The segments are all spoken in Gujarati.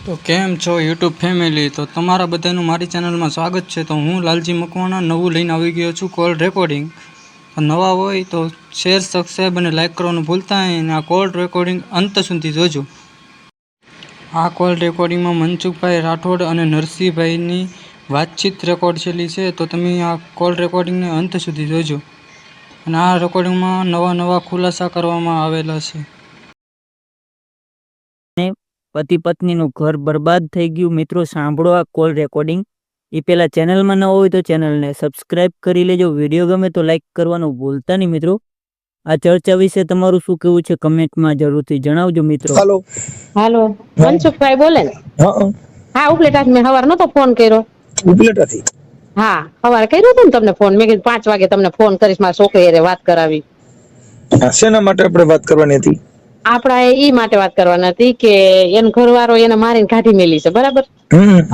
તો કેમ છો યુટ્યુબ ફેમિલી? તો તમારા બધાનું મારી ચેનલમાં સ્વાગત છે. તો હું લાલજી મકવાણા નવું લઈને આવી ગયો છું કોલ રેકોર્ડિંગ. નવા હોય તો શેર, સબસ્ક્રાઈબ અને લાઇક કરવાનું ભૂલતા નહીં. અને આ કોલ રેકોર્ડિંગ અંત સુધી જોજો. આ કોલ રેકોર્ડિંગમાં મનસુખભાઈ રાઠોડ અને નરસિંહભાઈની વાતચીત રેકોર્ડ થયેલી છે. તો તમે આ કોલ રેકોર્ડિંગને અંત સુધી જોજો. અને આ રેકોર્ડિંગમાં નવા ખુલાસા કરવામાં આવેલા છે. પતિ પત્નીનું ઘર બરબાદ થઈ ગયું. મિત્રો સાંભળો આ કોલ રેકોર્ડિંગ. એ પહેલાં ચેનલમાં ન હોય તો ચેનલને સબસ્ક્રાઈબ કરી લેજો. વિડીયો ગમે તો લાઈક કરવાનું ભૂલતા નહીં મિત્રો. આ ચર્ચા વિશે તમારું શું કહેવું છે કમેન્ટમાં જરૂરથી જણાવજો મિત્રો. હાલો મનસુખભાઈ બોલે ને? હા ઉપલેટા મેં સવાર નતો ફોન કર્યો. ઉપલેટાથી? હા સવારે કર્યો હતો ને તમને ફોન. મેં કીધું 5 વાગે તમને ફોન કરીશ, મારા છોકરી હારે વાત કરાવી. શેના માટે આપણે વાત કરવાની હતી? આપડા ઈ માટે વાત કરવાની હતી કે એનો ઘરવાળો એને મારીને કાઢી મેલી છે, બરાબર?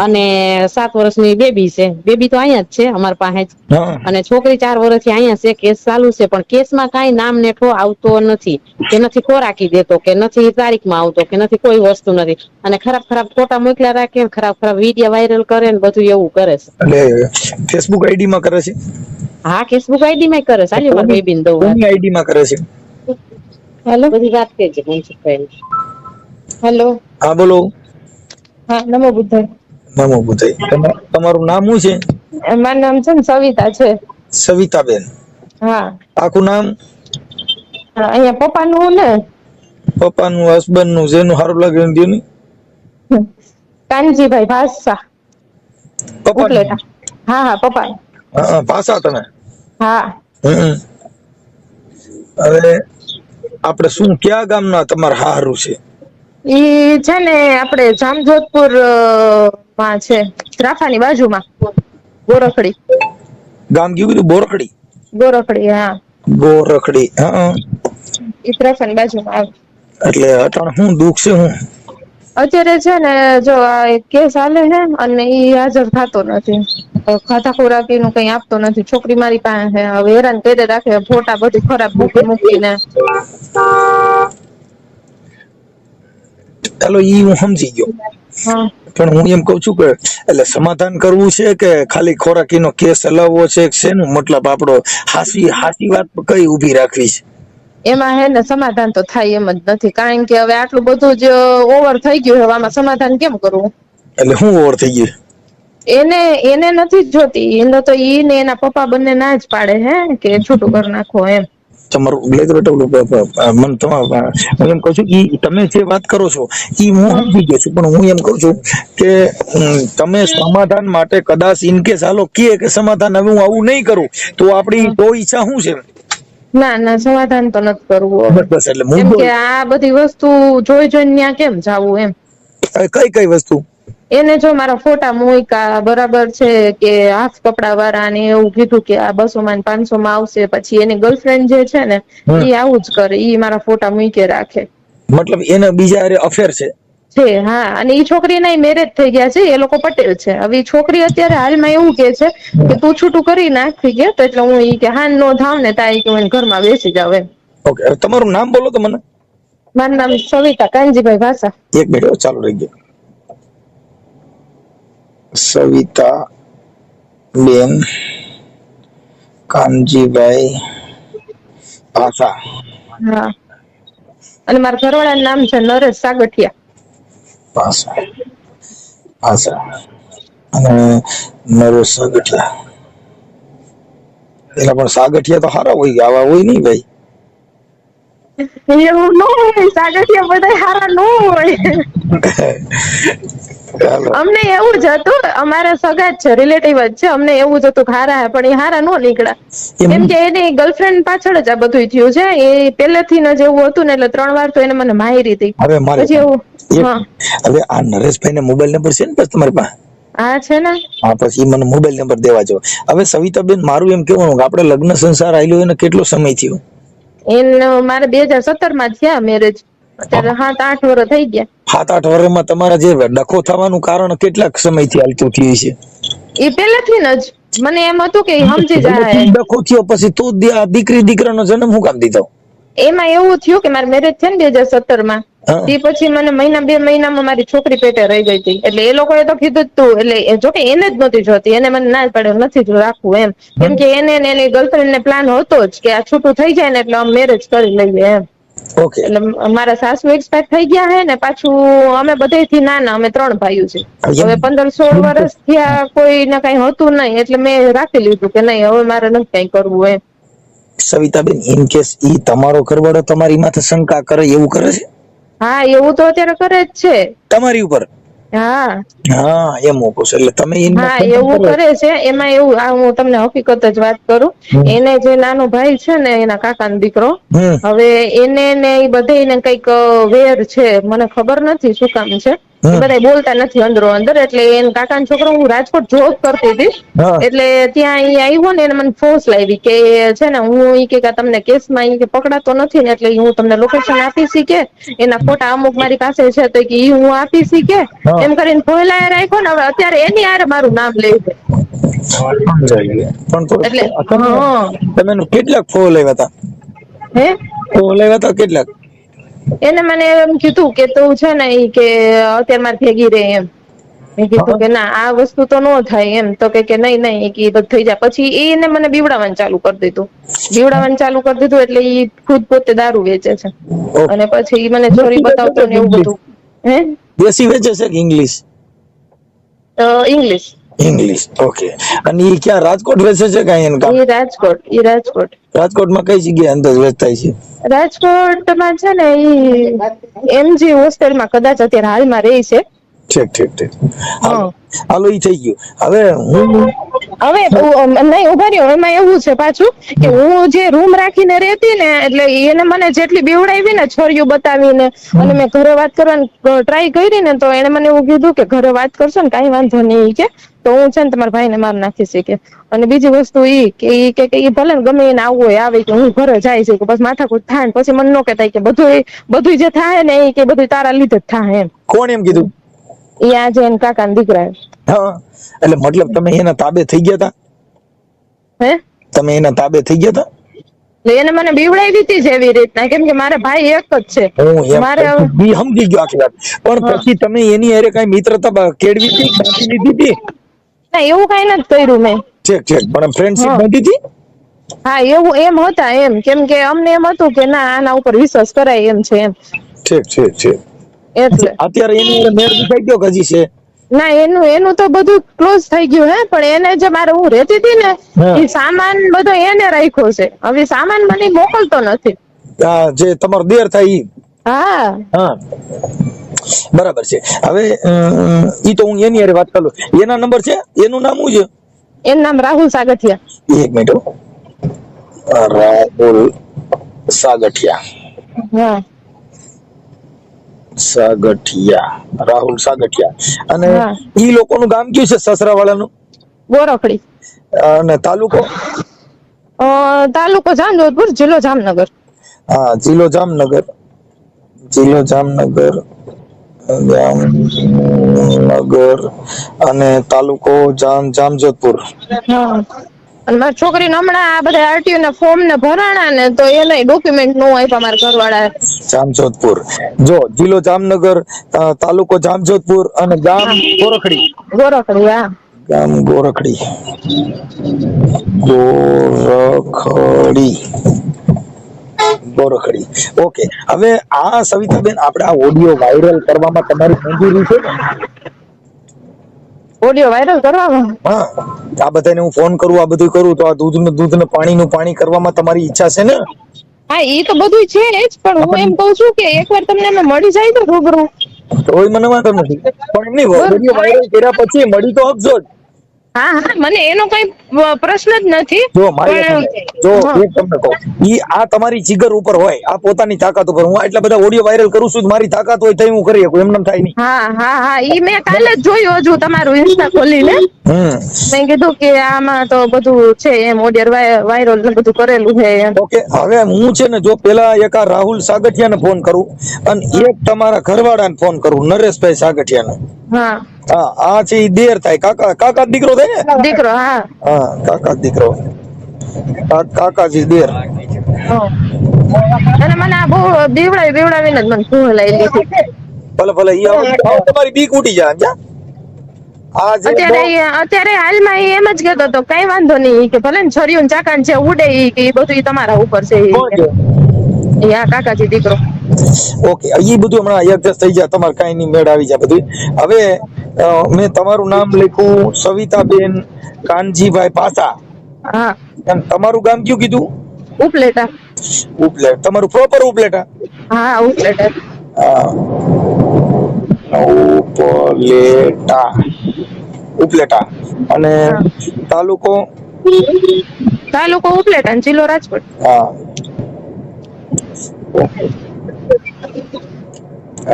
અને 7 વર્ષની બેબી છે. બેબી તો અહીંયા જ છે અમારા પાસે જ. અને છોકરી 4 વર્ષથી અહીંયા છે. કેસ ચાલુ છે પણ કેસમાં કાંઈ નામ નેઠો આવતો નથી, કે નથી ખોરાકી દેતો, કે નથી તારીખમાં આવતો, કે નથી કોઈ વસ્તુ નથી. અને ખરાબ ફોટા મોકલ્યા રાખે, ખરાબ વિડીયો વાયરલ કરે ને બધું એવું કરે છે. એટલે ફેસબુક આઈડી માં કરે છે? હા ફેસબુક આઈડી માં કરે છે. હાલી મારી બેબી ને દઉં. કોની આઈડી માં કરે છે? હેલો બધી વાત કરજે મનસુખભાઈ. હેલો હા બોલો. હા નમો બુદ્ધાય. નમો બુદ્ધાય. તમારું નામ શું છે? મારું નામ છે ને સવિતા છે. સવિતાબેન? હા. આખું નામ? અહીંયા પપ્પાનું ને પપ્પાનું, હસબન્ડ નું, જેનું સારું લાગે એનું દે. કાનજીભાઈ ભાષા. પપ્પા? હા હા પપ્પા. હા ભાષા તમે? હા. હવે આપણે શું ક્યાં ગામના તમારે હારું છે? ઈ છે ને આપણે જામજોધપુર માં છે, રાફાની બાજુમાં ગોરખડી. ગામ કયું કીધું? બોરખડી? ગોરખડી હા. ગોરખડી હા. ઈ રાફાની બાજુમાં આવે. એટલે અટાણે શું દુઃખ છે? હું અત્યારે છે ને જો આ એક કેસ હાલે છે અને ઈ હાજર થતો નથી. ખાતા ખોરાકી નું કઈ આપતો નથી. છોકરી મારી પાસે છે. હવે હેરાન કરી રાખે, ફોટા બધી ખરાબ મૂકીને. ચાલો ઈ હું સમજી ગયો, પણ હું એમ કઉ છું કે એટલે સમાધાન કરવું છે કે ખાલી ખોરાકીનો કેસ હલાવવો છે? શેનું મતલબ આપણો હાસી વાત કઈ ઊભી રાખવી છે? એમાં હે ને સમાધાન તો થાય એમ જ નથી, કારણ કે હવે આટલું બધું જ ઓવર થઈ ગયું. હવે આમાં સમાધાન કેમ કરવું? એટલે શું ઓવર થઈ ગયું? એને નથી જ જોતી. એને તો ઈ ને એના પપ્પા બંને ના જ પાડે હે કે છૂટું કરી નાખો એમ. તમારું હું એમ કઉ છું કે તમે જે વાત કરો છો ઈ હું સમજી ગયો છું, પણ હું એમ કઉ છું કે તમે સમાધાન માટે કદાચ ઇનકેસ હાલો કે સમાધાન હવે હું આવું નહીં કરું તો આપણી તો ઈચ્છા શું છે? ના સમાધાન તો નથી કરવું. બસ એટલે કેમ કે આ બધી વસ્તુ જોઈને ત્યાં કેમ જાવું એમ. કઈ વસ્તુ? એને જો મારા ફોટા મૂક્યા બરાબર છે કે હાફ કપડા વાળા ને એવું કીધું કે આ 200 માં 500 માં આવશે. પછી એની ગર્લફ્રેન્ડ જે છે ને ઈ આવું જ કરે. ઈ મારા ફોટા મૂકે રાખે. મતલબ એને બીજા હારે અફેર છે? હા. અને ઈ છોકરીના મેરેજ થઈ ગયા છે. એ લોકો પટેલ છે. હવે છોકરી અત્યારે હાલમાં એવું કે છે કે તું છૂટું કરી નાખી ગયા તો એટલે હું ઈ કે હાન નો થાવ ને તાઈ કે ઘરમાં બેસી જાવ એમ. ઓકે, તમારું નામ બોલો તો મને. મારું નામ સવિતા કાનજીભાઈ ભાષા. એક મિનિટ ચાલુ રહી ગયો. સવિતા બેન કાનજીભાઈ ભાષા. હા. અને મારા ઘરવાળાનું નામ છે નરેશ સાગઠિયા ભાષા. અને નરેશ સાગઠિયા. એટલે પણ સાગઠિયા તો સારા હોય, આવા હોય નહીં ભાઈ. એવું ન હોય. સાગઠિયા બધા સારા ન હોય. અમને એવું જ હતું. અમારા સગા જ છે, રિલેટિવ જ છે. અમને એવું જ હતું કે હારા, પણ એ હારા નો નીકળ્યા. કેમ કે એની ગર્લફ્રેન્ડ પાછળ જ આ બધું થયું છે. એ પહેલેથી જ એવું હતું ને, એટલે 3 વાર તો એને મને મારી હતી. પછી એવું. હવે આ નરેશભાઈ ને મોબાઈલ નંબર છે ને તમારી પાસે? હા છે ને. હા, પછી મને મોબાઈલ નંબર દેવા જો. હવે સવિતાબેન મારું એમ કેવાનું કે આપણે લગ્ન સંસાર આલ્યો એને કેટલો સમય થયો? એને મારે 2017 માં થયા મેરેજ. અત્યારે 7-8 વર્ષ થઈ ગયા. 7-8 વર્ષમાં તમારા જે ડખો થવાનું કારણ કેટલાક સમયથી હાલતું થયું છે? એ પહેલેથી જ મને એમ હતું કે સમજી જાય. ડખો થયો પછી તો દીકરી દીકરાનો જન્મ હું કામ દીધો? એમાં એવું થયું કે મારા મેરેજ છે ને 2017 માં, તે પછી મને મહિના 2 મહિનામાં મારી છોકરી પેટે રહી ગઈ હતી. એટલે એ લોકોએ તો કીધું જ તું, એટલે જોકે એને જ નહોતી જોતી, એને મને ના જ પાડ્યો નથી જ રાખવું એમ, કેમ કે એને ને એની ગર્લફ્રેન્ડ ને પ્લાન હતો જ કે આ છૂટું થઈ જાય ને એટલે અમે મેરેજ કરી લઈએ એમ. ઓકે. એટલે મારા સાસુ એક્સપાયર થઈ ગયા હે ને, પાછું અમે બધેથી નાના, અમે 3 ભાઈઓ છે. હવે 15-16 વર્ષ થયા, કોઈને કઈ હતું નહીં, એટલે મેં રાખી લીધું કે નહીં હવે મારે નથી કઈ કરવું એમ. સવિતાબેન, ઇન કેસ ઈ તમારો ઘરવાળો તમારી માથે શંકા કરે એવું કરે છે? હા, એવું તો અત્યારે કરે જ છે તમારી ઉપર. હા હા, એમ કહું છું. એટલે તમે હા એવું કરે છે. એમાં એવું, આ હું તમને હકીકત જ વાત કરું, એને જે નાનો ભાઈ છે ને, એના કાકાનો દીકરો, હવે એને ને એ બધે કઈક વેર છે, મને ખબર નથી શું કામ છે, બધા બોલતા નથી અંદરો અંદર. એટલે એના કાકાનો છોકરો, હું રાજકોટ જોબ કરતી હતી, એટલે ત્યાં ઈ આવ્યો ને, એને મને ફોર્સ લાવી કે છે ને હું ઈ કે તમને કેસમાં ઈ પકડાતો નથી ને, એટલે હું તમને લોકેશન આપી કે એના ફોટા અમુક મારી પાસે છે તો કે ઈ હું આપી કે એમ કરીને ફોલાય રાખ્યો ને. હવે અત્યારે એની આરે મારું નામ લે છે. એટલે તમે કેટલાક ફોન લેવા હતા? હે ફોન લેવા હતા કેટલાક? એને મને એમ કીધું કે તું છે ને ઈ કે અત્યારે મારે ભેગી રે એમ. મેં કીધું કે ના આ વસ્તુ તો ન થાય એમ. તો કે નહીં નહીં કે બધું થઈ જાય. પછી એને મને બીવડાવવાનું ચાલુ કરી દીધું. એટલે ઈ ખુદ પોતે દારૂ વેચે છે, અને પછી ઈ મને ચોરી બતાવતો ને એવું બધું. હે દેશી વેચે છે કે ઇંગ્લિશ? ઇંગ્લિશ. English, okay. અને ઈ ક્યાં રાજકોટ વેચે છે કે અહીંયા? ઈ રાજકોટ. રાજકોટમાં કઈ જગ્યાએ અંદાજ વેચતા છે? રાજકોટમાં છે ને ઈ એમજી હોસ્ટેલમાં કદાચ અત્યારે હાલમાં રહી છે. ઠીક. હાલો, ઈ થઈ ગયું. હવે નહીં ઉભા રહ્યો. એમાં એવું છે પાછું કે હું જે રૂમ રાખીને રહેતી ને, એટલે એને મને જેટલી બીવડાવી ને છોરીઓ બતાવીને, અને મેં ઘરે વાત કરવાની ટ્રાય કરી ને, તો એને મને એવું કીધું કે ઘરે વાત કરશો ને કઈ વાંધો નહીં કે તો હું છે ને તમારા ભાઈને માર નાખીશ કે. અને બીજી વસ્તુ ઈ કે ઈ ભલે ને ગમે એને આવવું હોય આવે, કે હું ઘરે જાય છે કે બસ માથાકૂટ થાય ને પછી મને ન કહેતા કે બધું જે થાય ને એ કે બધું તારા લીધે જ થાય એમ. કોણ એમ કીધું? ઈ આજે એના કાકાના દીકરા. હા, એટલે મતલબ તમે એના તાબે થઈ ગયા હતા? હે તમે એના તાબે થઈ ગયા હતા? એને મને બીવડાવી હતી જ એવી રીતના, કેમ કે મારા ભાઈ એક જ છે. મારે સમજી ગયો આખી વાત. પણ પછી તમે એની હારે કઈ મિત્રતા કેળવી હતી, બાંધી લીધી હતી? ના, એવું કઈ નથી કર્યું મેં. ઠીક. પણ ફ્રેન્ડશિપ બાંધી હતી? હા, એવું એમ હતા એમ, કેમ કે અમને એમ હતું કે ના આના ઉપર વિશ્વાસ કરાય એમ છે એમ. ઠીક. એટલે અત્યારે એની મેળ દેખાઈ ગયો કે હજી છે? ના, એનું તો બધું ક્લોઝ થઈ ગયું હે, પણ એને જે મારે હું રહેતી હતી ને, એ સામાન બધો એને રાખ્યો છે. હવે સામાન મને મોકલતો નથી. જે તમારો દેર થાય ઈ? હા, બરાબર છે. હવે ઈ તો હું એની હારે વાત કરું. એના નંબર છે? એનું નામ શું છે? એનું નામ રાહુલ સાગઠિયા. એક મિનિટ. રાહુલ સાગઠિયા. હા, રાહુલ સાગઠિયા. અને ઈ લોકોનું ગામ કયું છે? સસરા વાળાનું? ગોરખડી. અને તાલુકો? તાલુકો જામજોધપુર, જિલ્લો જામનગર. હા, જિલ્લો જામનગર. અને તાલુકો જામજોધપુર. અને મારી છોકરીને હમણાં આ બધા આરટીઓ ના ફોર્મ ને ભરાણા ને, તો એને ડોક્યુમેન્ટ નો આપ્યા મારા ઘરવાળા. જામજોધપુર. જો જિલ્લો જામનગર, તાલુકો જામજોધપુર અને ગામ ગોરખડી. હા. ગામ ગોરખડી. ઓકે. હવે આ સવિતાબેન, આપણે આ ઓડિયો વાયરલ કરવામાં તમારી મંજૂરી છે ને? ઓડિયો વાયરલ કરવામાં? હા, આ બધાને હું ફોન કરું, આ બધું કરું, તો આ દૂધ ને પાણી કરવામાં તમારી ઈચ્છા છે ને? હા, એ તો બધું છે જ, પણ હું એમ કઉ છું કે એકવાર તમને અમે મળી જાય તો રૂબરૂ. તોય મને વાંધો નથી, પણ એમની ઓડિયો વાયરલ કર્યા પછી મળી તો આપજો જ. હા, મને એનો કઈ પ્રશ્ન જ નથી. એક તમને કહું, ઈ આ તમારી જીગર ઉપર હોય, આ પોતાની તાકાત ઉપર. હું આટલા બધા ઓડિયો વાયરલ કરું છું, મારી તાકાત હોય તો હું કરી શકું, એમ થાય નહીં. હા, ઈ મેં કાલે જ જોયું, હજુ તમારું ઇન્સ્ટા ખોલીને મેં કીધું કે આમાં તો બધું છે એમ, ઓડિયો વાયરલ ને બધું કરેલું છે એમ. ઓકે. હવે હું છે ને, જો પેલા એક આ રાહુલ સાગઠિયાને ફોન કરું અને એક તમારા ઘરવાળાને ફોન કરું, નરેશભાઈ સાગઠિયાને. હા, આ છે ઈ દેર થાય, કાકા દીકરો થાય ને? દીકરો. હા, કાકા દીકરો, કાકાજી દેર. અને મને આ બહુ બીવડાવીને જ મને ભૂલ લઈ લીધી. ભલે ભલે ઈ હવે તમારી બીક ઉડી જાય જા. આ જે અત્યારે હાલમાં ઈ એમ જ કહેતો હતો કઈ વાંધો નહીં કે ભલે ને છરીયું ને ચાકાન છે ઉડે ઈ કે ઈ બધું ઈ તમારા ઉપર છે ઈ આ કાકાજી દીકરો. ઓકે ઈ બધું હમણાં એડજસ્ટ થઈ જાય તમારે કઈ નહીં મેળ આવી જાય બધું. હવે મેં તમારું નામ લખ્યું સવિતાબેન કાનજીભાઈ પાસા. હા. એમ તમારું ગામ કયું કીધું? ઉપલેટા. ઉપલેટા. તમારું પ્રોપર ઉપલેટા? હા ઉપલેટા. ઉપલેટા. અને તાલુકો ઉપલેટા અને જિલ્લો રાજકોટ. હા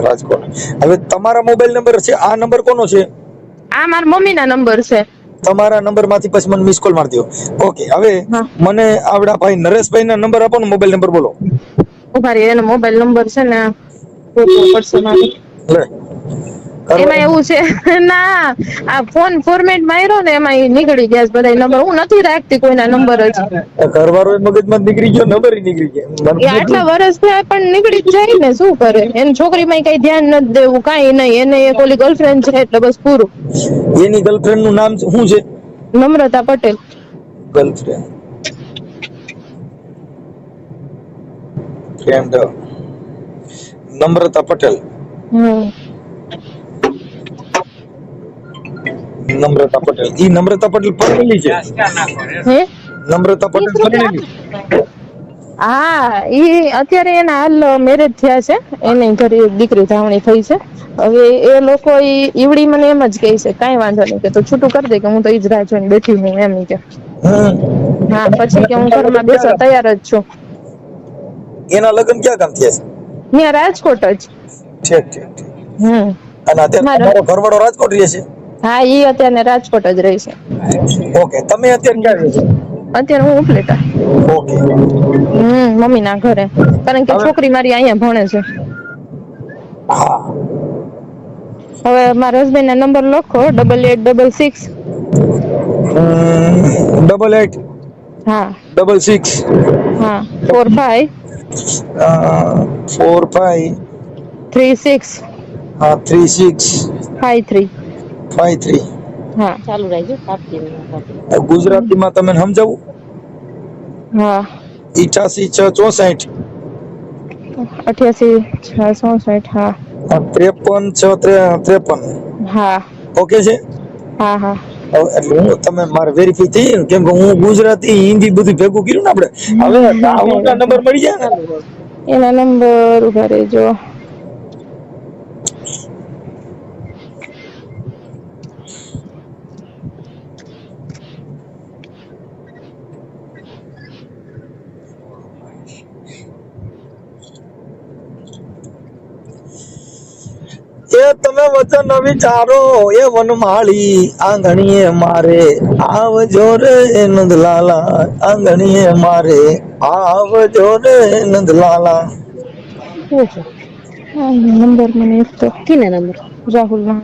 રાજકોટ. હવે તમારા મોબાઈલ નંબર છે આ નંબર કોનો છે? આ મારા મમ્મીના નંબર છે. તમારા નંબર માંથી પછી મને મિસ કોલ મારી દો. ઓકે હવે મને આવડા ભાઈ નરેશભાઈ ના નંબર આપો ને મોબાઈલ નંબર બોલો. ઉભા રહી એનો મોબાઈલ નંબર છે ને પડશે મારે. એમાં એવું છે ના આ ફોન ફોર્મેટ માર્યો ને એમાં નીકળી ગયા બધા નંબર. હું નથી રાખતી કોઈના નંબર જ. ઘરવાળો મગજમાં નીકળી ગયો નંબર નીકળી ગયો. આટલા વર્ષ થયા પણ નીકળી જ જાય ને શું કરે. એની છોકરીમાં કઈ ધ્યાન નથી દેવું કઈ નહીં. એને એક ઓલી ગર્લફ્રેન્ડ છે એટલે બસ પૂરું. એની ગર્લફ્રેન્ડ નું નામ શું છે? નમ્રતા પટેલ. ગર્લફ્રેન્ડ ફ્રેન્ડ નમ્રતા પટેલ. નમ્રતા પટેલ. ઈ નમ્રતા પટેલ પરણેલી છે? હે નમ્રતા પટેલ પરણેલી? હા ઈ અત્યારે એના હાલ મેરેજ થયા છે. એને ઘરે દીકરી ધાવણી થઈ છે. હવે એ લોકો ઈવડી મને એમ જ કહે છે કઈ વાંધો નહીં કે તું છૂટું કરી દે કે હું તો ઈ જ રાહ જોઈને બેઠી હું એમ કે. હા પછી કે હું ઘરમાં બેસવા તૈયાર જ છું. એના લગ્ન ક્યાં ગામ થયા છે? ત્યાં રાજકોટ જ. ઠીક ઠીક. અને અત્યારે તમારો ઘરવાળો રાજકોટ રહે છે? હા ઈ અત્યારે રાજકોટ જ રહે છે. ઓકે તમે અત્યારે ક્યાં રહો છો? અત્યારે હું ઉપલેટા. ઓકે. મમ્મી ના ઘરે. કારણ કે છોકરી મારી અહીંયા ભણે છે. હા. હવે મારા હસબન્ડ ના નંબર લખો 8866. 88. હા. 66. હા 45. 45. 36. હા 36. 53. 53. હા ચાલુ રાખજો. ગુજરાતીમાં તમે સમજાવું? હા 88 6 64. 88 6 64. હા 53 6 53. હા ઓકે છે? હા હા. એટલે હું તમે મારે વેરીફાઈ થઈ જાય કેમ કે હું ગુજરાતી હિન્દી બધું ભેગું કર્યું ને આપણે. હવે રાહુલના નંબર મળી જાય ને? એના નંબર ઉભા રહેજો. એ તમે વચન વિચારો એ વનમાળી આંગણીએ મારે આવજો રે નંદલાલા આંગણીએ મારે આવજો રે નંદલાલા. નંબર મને એક તો કિને નંબર રાહુલ ના.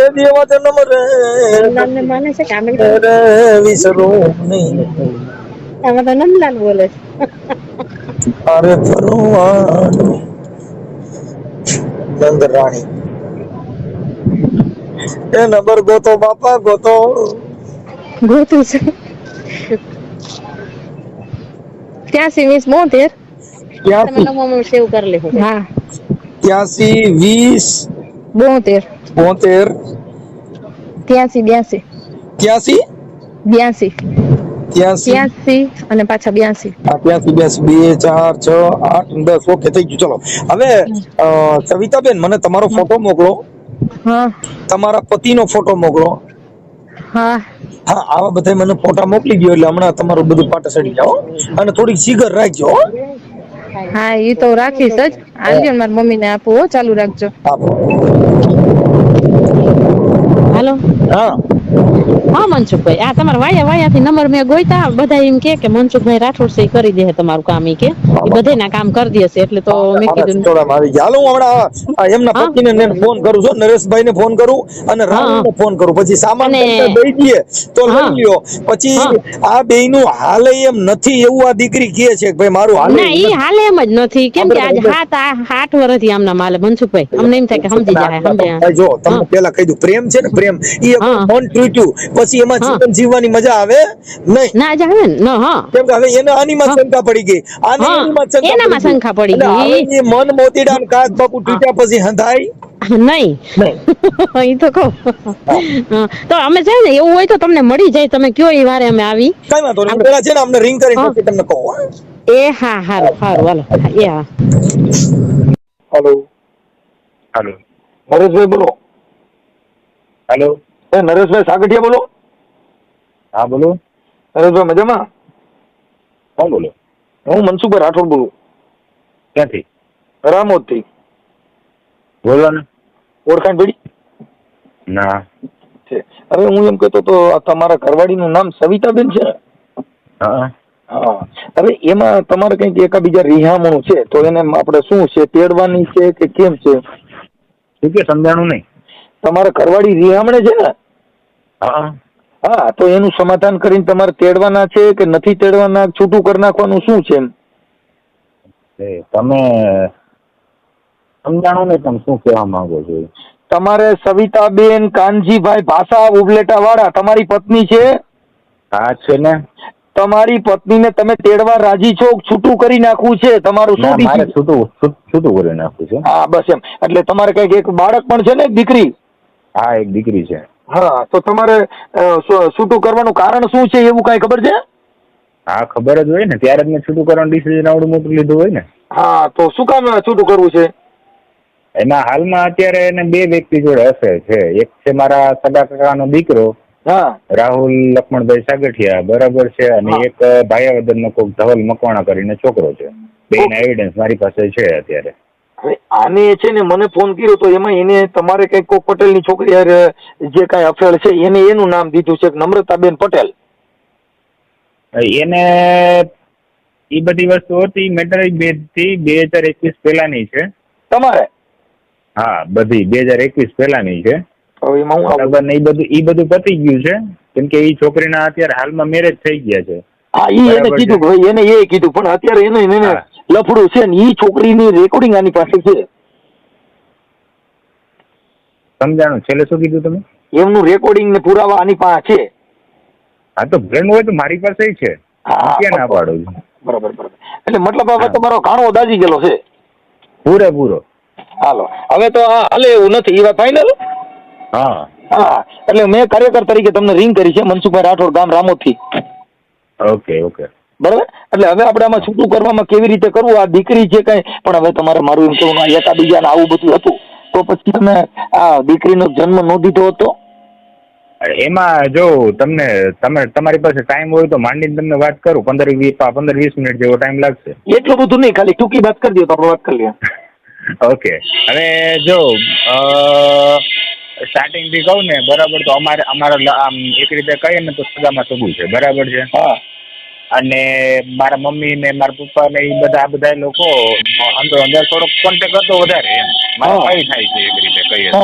એ દેવા તો નંબર નામને માને છે કામે રે વિસરો નહીં. આમાં તો નંદલાલ બોલે છે. અરે ફરવાનું નંદરાણી. એ નંબર ગોતો બાપા ગોતો. ગોતું છે 83 20 72. સેવ કરી લે. હા 83 20 72. 83 82. 83 અને પાછા 82. 82 2 4 6 8 10. ઓકે થઈ ગયું. ચલો હવે સવિતાબેન મને તમારો ફોટો મોકલો. હા. તમારા પતિનો ફોટો મોકલો. હા. હા આવા બધા મને ફોટા મોકલી ગયો એટલે હમણાં તમારું બધું પાટા સડી જાઓ અને થોડીક સીગર રાખજો. હા ઈ તો રાખીશ જ. આલજો મારી મમ્મીને આપો ચાલુ રાખજો. આપો. હાલો. હા હા મનસુખભાઈ, આ તમારા વાયાથી નંબર મેં ગોઈતા, બધા એમ કે મનસુખભાઈ રાઠોડ છે, કરી દે તમારું કામ, ઈ કે બધાના કામ કરી દેશે, એટલે તો મેં કીધું સિટોડામાં આવી ગયા. હાલો હું હમણાં એમના હા પતિને ફોન કરું છું, નરેશભાઈ ને ફોન કરું અને રાહુલને ફોન કરું, પછી સામાન અને દઈ દઈએ તો લઈ હા લ્યો. પછી હા આ બેયનું હાલે એમ નથી એવું આ દીકરી કહે છે કે ભાઈ મારું હાલે ના, એમ ઈ નથી. હાલે એમ જ નથી, કેમ કે આજે 8 વર્ષથી આમના માલે મનસુખભાઈ, અમને એમ થાય કે સમજી જાય, સમજ્યા. જો હા તમને પેલા કહી દઉં, પ્રેમ છે ને, પ્રેમ ઈ હા મન તૂટ્યું પછી એમાં હા જીવન જીવવાની મજા આવે નહીં. ના જ આવે ને, હા કેમ કે હવે એને આનીમાં હા શંકા પડી ગઈ, આને હા એનીમાં શંકા પડી એનામાં ગઈ, શંકા પડી એટલે હવે ગઈ એ મન મોતીડા ને કાચ બાપુ તૂટ્યા પછી હંધાય નહીં. નહીં. ઈ તો કહું. તો અમે છે ને, એવું હોય તો તમને મળી જાય, તમે કયો એ વારે અમે આવી. કઈ વાંધો નહીં, હું પેલા છે ને અમને રિંગ કરીને હા પછી તમને કહું. હા? એ હા, હારું હારું, હાલો, એ હા. હેલો, હાલો નરેશભાઈ બોલો. હાલો નરેશભાઈ સાગઠિયા બોલો. હા બોલો, નરેશભાઈ મજામાં? કોણ બોલો? હું મનસુખભાઈ રાઠોડ બોલું, ક્યાંથી? રામોદ થી. બોલો ને. ઓળખાણ પડી? ના. છે. હવે હું એમ કહેતો તો આ તમારા ઘરવાળીનું નામ સવિતાબેન છે ને? હા. હા. હવે એમાં તમારે કંઈક એકાબીજા રિહામણું છે, તો એને આપણે શું છે, તેડવાની છે કે કેમ છે? શું કે સમજાણું નહીં? તમારા ઘરવાળી રિહામણે છે ને? હા. હા, તો એનું સમાધાન કરીને તમારે તેડવાના છે કે નથી તેડવાના, છૂટું કરી નાખવાનું, શું છે એમ? તમે સમજાણું નહીં, તમે શું કહેવા માંગો છો? તમારે સવિતાબેન કાનજીભાઈ ભાષા ઉબલેટા વાળા તમારી પત્ની છે? હા છે ને. તમારી પત્નીને તમે તેડવા રાજી છો, છૂટું કરી નાખવું છે તમારું? ના, શું મારે છૂટું કરી નાખવું છે. હા બસ એમ. એટલે તમારે કઈક એક બાળક પણ છે ને, એક દીકરી? હા, એક દીકરી છે. હા, તો તમારે છૂટું કરવાનું કારણ શું છે એવું કઈ ખબર છે? હા, ખબર જ હોય ને, ત્યારે જ મેં છૂટું કરવાનું ડિસિઝન આવડું મોટું લીધું હોય ને. હા, તો શું કામ છૂટું કરવું છે? એમાં હાલમાં અત્યારે એને 2 વ્યક્તિ જોડે અફેર છે. એક છે મારા સગા કાકાનો દીકરો હા, રાહુલ લક્ષ્મણભાઈ સાગઠિયા, બરાબર છે, અને એક ભાયાવદરનો કોક ધવલ મકવાણા કરીને છોકરો છે. બેના એવિડન્સ મારી પાસે છે અત્યારે. હવે આને છે ને મને ફોન કર્યો તો એમાં એને તમારે કઈક કોક પટેલની છોકરી હારે જે કઈ અફેર છે એને એનું નામ દીધું છે નમ્રતાબેન પટેલ. એને એ બધી વસ્તુ હતી મેટર 2021 પહેલાની છે. તમારે? હા, બધી 2021 પહેલાની છે. હવે એમાં હું બરાબર ને, એ બધું પતી ગયું છે, કેમ કે એ છોકરીના અત્યારે હાલમાં મેરેજ થઈ ગયા છે. હા, ઈ એને કીધું ભાઈ, એને એ કીધું, પણ અત્યારે એને લફડું છે ને, ઈ છોકરીની રેકોર્ડિંગ આની પાસે છે. સમજાણું? છેલ્લે શું કીધું તમે? એમનું રેકોર્ડિંગ ને પુરાવા આની પાસે છે. હા, તો બ્રેન હોય તો મારી પાસે છે. હા, ક્યાં ના પાડું છું? બરાબર બરાબર. એટલે મતલબ હવે તમારો ઘાણો દાજી ગયેલો છે પૂરેપૂરો. હાલો, હવે તો હાલે એવું નથી, એ વાત ફાઈનલ? હા હા, એટલે મેં કાર્યકર તરીકે તમને રિંગ કરી છે, મનસુખભાઈ રાઠોડ, ગામ રામોદ થી. ઓકે. બરાબર. એટલે હવે આપણે આમાં છૂટું કરવામાં કેવી રીતે કરવું, આ દીકરી છે કઈ, પણ હવે તમારે મારું એમ કહેવું, એકાબીજાને આવું બધું હતું તો પછી તમે આ દીકરીનો જન્મ નો દીધો હતો? એમાં જો તમારી પાસે ટાઈમ હોય તો માંડીને તમને વાત કરું, 15-20 મિનિટ જેવો ટાઈમ લાગશે. એટલું બધું નહીં, ખાલી ટૂંકી વાત કરી દો તો આપણે વાત કરી લઈએ. ઓકે. હવે જો સ્ટાર્ટિંગ થી કહું ને, બરાબર, તો અમારા આમ એક રીતે કહીએ ને તો સગામાં સગું છે, બરાબર છે. હા. અને મારા મમ્મી ને મારા પપ્પા ને એ બધા લોકો અંદર થોડોક કોન્ટેક્ટ હતો વધારે, એમ મારા ભાઈ થાય છે એક રીતે કહીએ તો.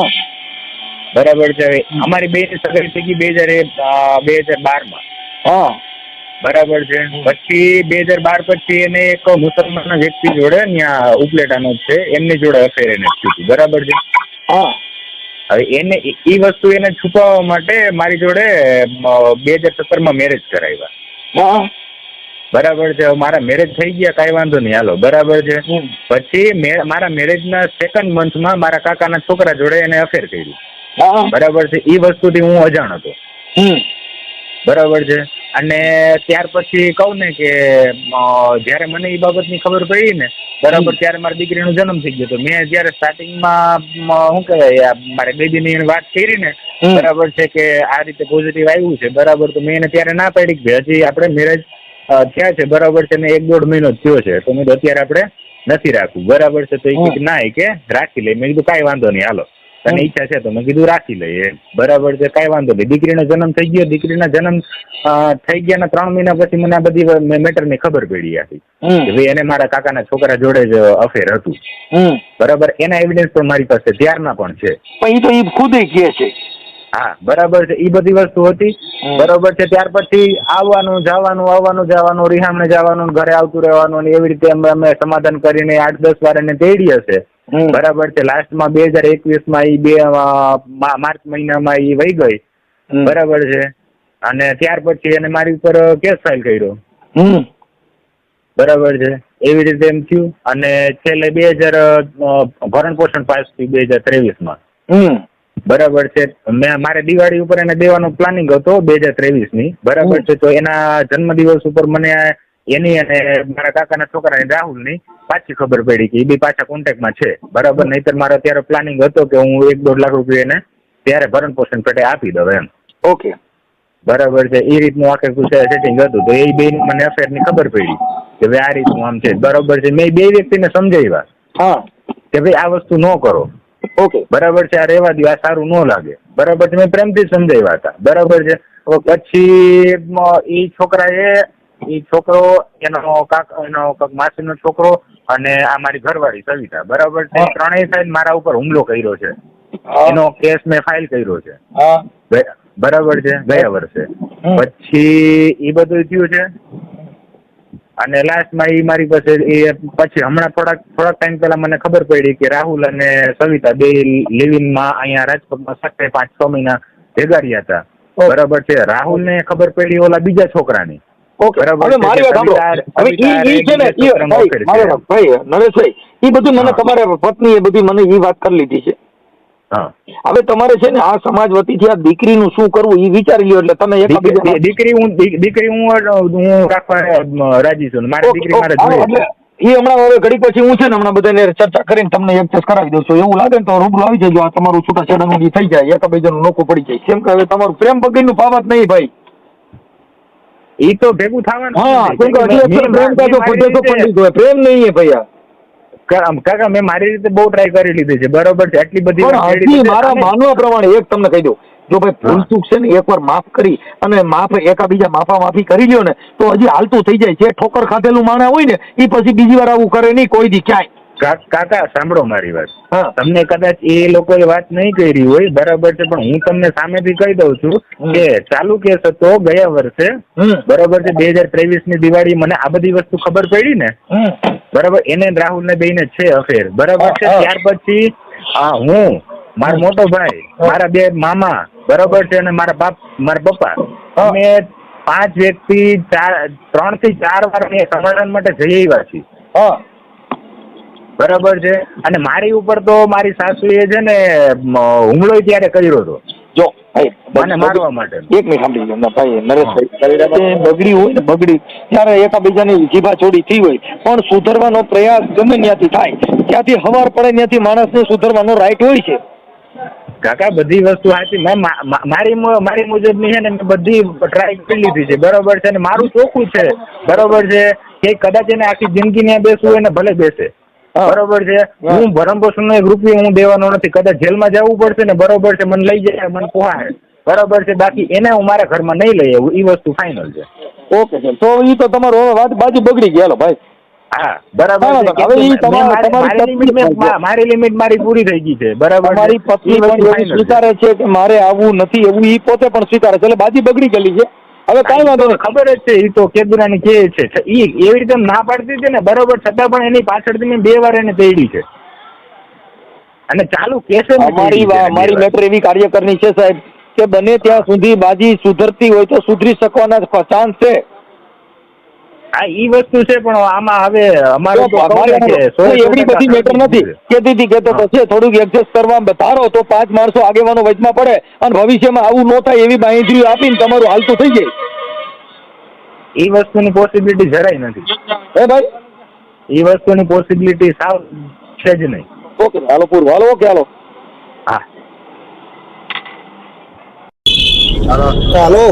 બરાબર છે. અમારી બેની સગાઈ થઈ ગઈ 2012 હા. બરાબર છે. પછી 2012 પછી એને એક મુસલમાન વ્યક્તિ જોડે ત્યાં ઉપલેટાનો જ છે, એમની જોડે અફેર એને થયું હતું, બરાબર છે. હા. હવે એને એ વસ્તુ એને છુપાવવા માટે મારી જોડે 2017 મેરેજ કરાવ્યા. હા. બરાબર છે. મારા મેરેજ થઈ ગયા, કાંઈ વાંધો નહીં, હાલો, બરાબર છે. પછી મારા મેરેજના 2nd મંથમાં મારા કાકાના છોકરા જોડે એને અફેર કર્યું. બરાબર છે. એ વસ્તુથી હું અજાણ હતો. બરાબર છે. અને ત્યાર પછી કહું ને કે જયારે મને એ બાબતની ખબર પડી ને, બરાબર, ત્યારે મારી દીકરીનો જન્મ થઈ ગયો હતો. મેં જયારે સ્ટાર્ટિંગમાં શું કહેવાય મારે બેબીની વાત કરી ને, બરાબર છે, કે આ રીતે પોઝિટિવ આવ્યું છે, બરાબર, તો મેં એને ત્યારે ના પાડી કે હજી આપણે મેરેજ થયા છે, બરાબર છે, ને 1-1.5 મહિનો થયો છે, તો મેં અત્યારે આપણે નથી રાખવું, બરાબર છે. તો એ કે ના, કે રાખી લે. મેં કીધું કાંઈ વાંધો નહીં, હાલો. તને ઈચ્છા છે તો મેં કીધું રાખી લઈએ, બરાબર છે, કઈ વાંધો નહીં. દીકરીનો જન્મ થઈ ગયો, દીકરીના જન્મ થઈ ગયા 3 મહિના પછી મને આ બધી મેટરની ખબર પડી હતી કે ભાઈ એને મારા કાકાના છોકરા જોડે જ અફેર હતું, બરાબર. એના એવિડન્સ પણ મારી પાસે ત્યારના પણ છે. પણ એ તો ખુદ કહે છે. હા, બરાબર છે, એ બધી વસ્તુ હતી, બરાબર છે. ત્યાર પછી આવવાનું જવાનું રિહામને જવાનું, ઘરે આવતું રહેવાનું, અને એવી રીતે અમે સમાધાન કરીને 8-10 વાર એને તેડી હશે, બરાબર છે. લાસ્ટમાં 2021માં માર્ચ મહિનામાં એ વહી ગઈ, બરાબર છે. અને ત્યાર પછી એને મારી ઉપર કેસ ફાઇલ કર્યો, બરાબર છે. એવી રીતે એમ થયું, અને છેલ્લે 2000 ભરણ પોષણ પાસ થયું 2023માં, બરાબર છે. મારે દિવાળી ઉપર એને દેવાનો પ્લાનિંગ હતો 2023ની, બરાબર છે. તો એના જન્મદિવસ ઉપર મને એની અને મારા કાકાના છોકરાની રાહુલની પાછી ખબર પડી કે એ બી પાછા કોન્ટેક્ટમાં છે, બરાબર. નહીતર મારો અત્યારે પ્લાનિંગ હતો કે હું 1-1.5 લાખ રૂપિયા એને ત્યારે ભરણ પોષણ પેટે આપી દઉં એમ. ઓકે, બરાબર છે. એ રીતનું આખે સેટિંગ હતું. તો એ બે મને અફેરની ખબર પડી કે ભાઈ આ રીતનું આમ છે, બરાબર છે. મેં 2 વ્યક્તિને સમજાવ્યા કે ભાઈ આ વસ્તુ ન કરો, ઓકે, બરાબર છે. આ રહેવા દો, આ સારું ન લાગે, બરાબર છે. મેં પ્રેમથી સમજાવ્યા હતા, બરાબર છે. પછી એ છોકરો એનો માસીનો છોકરો અને આ મારી ઘરવાળી સવિતા, બરાબર છે. ત્રણેય સાઈડ મારા ઉપર હુમલો કર્યો છે. એનો કેસ મેં ફાઇલ કર્યો છે, બરાબર છે, ગયા વર્ષે. પછી એ બધું થયું છે, અને લાસ્ટમાં એ મારી પાસે પછી હમણાં થોડાક ટાઈમ પહેલા મને ખબર પડી કે રાહુલ અને સવિતા બે લિવિંગમાં અહીંયા રાજકોટમાં 5-6 મહિના ભેગા રહ્યા હતા, બરાબર છે. રાહુલ ને ખબર પડી ઓલા બીજા છોકરાની, હવે મારી વાત સાંભળો. હવે ઈ છે ને ભાઈ નરેશભાઈ, એ બધું મને તમારા પત્ની એ બધી મને એ વાત કરી લીધી છે. હવે તમારે છે ને આ સમાજ વતીથી આ દીકરીનું શું કરવું એ વિચારી લ્યો. એટલે તમે દીકરી હું રાખવા રાજી છું. મારી દીકરી મારે જોઈએ. એ હમણાં હવે ઘડી પછી હું છે ને હમણાં બધાને ચર્ચા કરીને તમને એક્સેસ કરાવી દઉં છું. એવું લાગે ને તો રૂબરૂ આવી જજો. આ તમારું છૂટાછેડાનું થઈ જાય, એકબીજાનું નોખું પડી જાય. કેમ કે હવે તમારું પ્રેમ બગીનું પાવત નહીં ભાઈ. એ તો ભેગું થવાનું. હા, પ્રેમ નહીં ભૈયા. કાકા મેં મારી રીતે બહુ ટ્રાય કરી લીધી છે, બરોબર છે. આટલી બધી મારા માનવા પ્રમાણે એક તમને કહી દઉં, જો ભાઈ ભૂલચૂક છે ને એકવાર માફ કરી અને એકાબીજા માફી કરી લ્યો ને તો હજી હાલતું થઈ જાય. જે ઠોકર ખાધેલું માણસ હોય ને એ પછી બીજી વાર આવું કરે નહીં કોઈ દી ક્યાંય. કાકા સાંભળો મારી વાત. તમને કદાચ એ લોકોએ વાત નહીં કરી હોય, બરાબર છે, પણ હું તમને સામેથી કહી દઉં છું કે ચાલુ કેસ હતો ગયા વર્ષે, બરાબર છે. 2023ની દિવાળી મને આ બધી વસ્તુ ખબર પડી ને, બરાબર. એને રાહુલ ને બેને છે અફેર, બરાબર છે. ત્યાર પછી હું, મારો મોટો ભાઈ, મારા 2 મામા, બરાબર છે, અને મારા પપ્પા, અમે 5 વ્યક્તિ 3 થી 4 વાર સમાધાન માટે જઈ આવ્યા છીએ, બરાબર છે. અને મારી ઉપર તો મારી સાસુએ છે ને હુમલો ત્યારે કર્યો હતો, જો મને મારવા માટે. એક મિનિટ સાંભળી લો ભાઈ નરેશભાઈ, બગડી હોય ને બગડી ત્યારે એકાબીજાની જીભા ચોડી થઈ હોય, પણ સુધરવાનો પ્રયાસ ગમે ત્યાંથી થાય, ત્યાંથી હવાર પડે ત્યાંથી માણસને સુધરવાનો રાઈટ હોય છે. કાકા બધી વસ્તુ સાચી. મારી મુજબની છે ને મેં બધી ટ્રાય કરી લીધી છે, બરોબર છે. અને મારું ચોખ્ખું છે, બરોબર છે, કે કદાચ એને આખી જિંદગી ને બેસવું હોય ને ભલે બેસે, બરોબર છે. હું ભરણ પોષણ નો 1 રૂપિયો હું દેવાનો નથી. કદાચ જેલમાં જવું પડશે ને, બરોબર છે, મને લઈ જાય, મને પોહાય, બરોબર છે. બાકી એને હું મારા ઘરમાં નહીં લઈ આવું, એ વસ્તુ ફાઇનલ છે. ઓકે સર, તો એ તો તમારો વાત બાજુ બગડી ગયા ભાઈ. હા, બરાબર છે. મારી લિમિટ મારી પૂરી થઈ ગઈ છે, બરાબર. મારી પત્ની પણ સ્વીકારે છે કે મારે આવવું નથી, એવું એ પોતે પણ સ્વીકારે છે. એટલે બાજી બગડી ગયેલી છે. હવે કઈ વાંધો નહીં, ખબર જ છે. એ તો કેદુરાની કે છે, એવી રીતે ના પાડતી છે ને, બરોબર. છતાં પણ એની પાછળથી મેં 2 વાર એને તેડી છે, અને ચાલુ કેસે મારી મેટર એવી કાર્યકરની છે સાહેબ કે બને ત્યાં સુધી બાજી સુધરતી હોય તો સુધરી શકવાના ચાન્સ છે. હા, ઈ વસ્તુ છે, પણ આમાં હવે અમારે એવડી બધી મેટર નથી. કેતી કેતો તો છે થોડુંક એડજસ્ટ કરવા ધારો તો 5 માણસો આગેવાનો વચમાં પડે અને ભવિષ્યમાં આવું ન થાય એવી બાંહેધરી આપીને તમારું હાલતું થઈ જાય. એ વસ્તુની પોસિબિલિટી જરાય નથી. હે ભાઈ, એ વસ્તુની પોસિબિલિટી સાવ છે જ નહીં. ઓકે હાલો પૂરું, હાલો ઓકે હાલો. હા હાલો.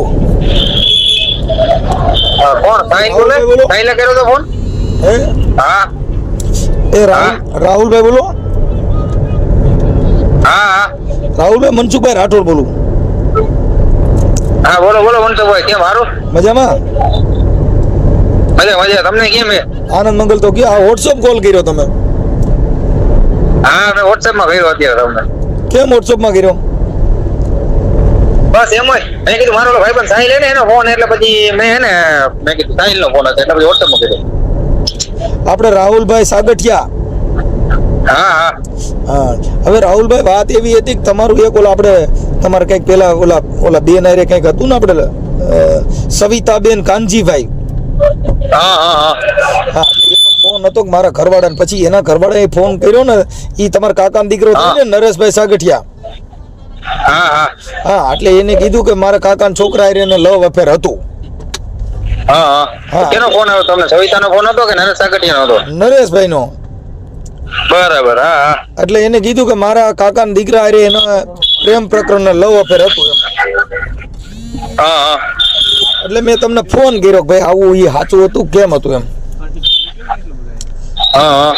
કોણ સાઈન કર્યો તો ફોન? હા, એ રાહુલભાઈ બોલો. હા હા રાહુલભાઈ મનસુખભાઈ રાઠોડ બોલું. હા બોલો બોલો મનસુખભાઈ, કેમ હારું? મજામાં? મજા મજા. તમને કેમ હે? આનંદ મંગલ. તો ક્યાં વોટ્સઅપ કોલ કર્યો તમે? હા મેં વોટ્સએપ માં કર્યો અત્યારે તમને. કેમ વોટ્સઅપ માં કર્યો? બસ એમ જ મેં કીધું મારો ભાઈ પણ સાહિલ હે ને એનો ફોન, એટલે પછી મેં કીધું સાહિલ નો ફોન હતો એટલે પછી વોટ્સએપ માં કર્યો. આપણે રાહુલભાઈ સાગઠિયા. હા હા હા, હવે રાહુલભાઈ વાત એવી હતી કે તમારું એક આપણે તમારે કઈક પેલા ઓલા બેન આરે કઈક હતું ને આપણે સવિતાબેન કાનજીભાઈ. હા હા હા હા, એનો ફોન હતો કે મારા ઘરવાળા ને, પછી એના ઘરવાળાએ ફોન કર્યો ને, ઈ તમારા કાકાનો દીકરો હતો ને નરેશભાઈ સાગઠિયા. હા હા હા, એટલે એને કીધું કે મારા કાકાના છોકરા હારે એને લવ અફેર હતું. હા હા હા. કેનો ફોન આવ્યો તમને? સવિતાનો ફોન હતો કે નરેશ સાગઠિયાનો હતો? નરેશભાઈ નો. બરાબર. હા હા એટલે એને કીધું કે મારા કાકાના દીકરા હારે એના પ્રેમ પ્રકરણ લવ અફેર હતું એમ. હા હા એટલે મેં તમને ફોન કર્યો કે ભાઈ આવું ઈ સાચું હતું કેમ હતું એમ. હા હા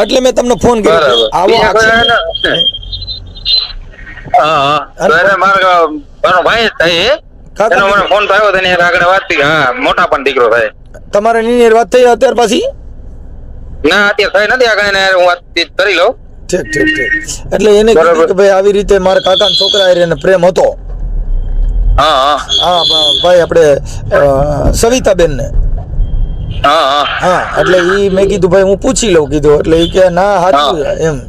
એટલે મેં તમને ફોન કર્યો. બરાબર. આવો બીજા કોઈ આક્ષેપ- એને- હા હા તો એને મારો ભાઈ જ થાય હે? કાકા એનો મને ફોન તો આવ્યો તો એની આગળ વાત થઈ. હા, મોટા પણ દીકરો થાય. તમારે ની વાત થઈ અત્યાર પછી? ના અત્યારે થઈ નથી, આગળ એને હું વાતચીત કરી લઉં. ઠીક ઠીક ઠીક. એટલે એને કીધું બરાબર. કે ભાઈ આવી રીતે મારા કાકાના છોકરા હારે એને પ્રેમ હતો. હા હા હા ભાઈ આપણે સવિતાબેન ને. હા હા હા, એટલે ઈ મેં કીધું ભાઈ હું પૂછી લઉં કીધું. એટલે ઈ કે ના સાચું એમ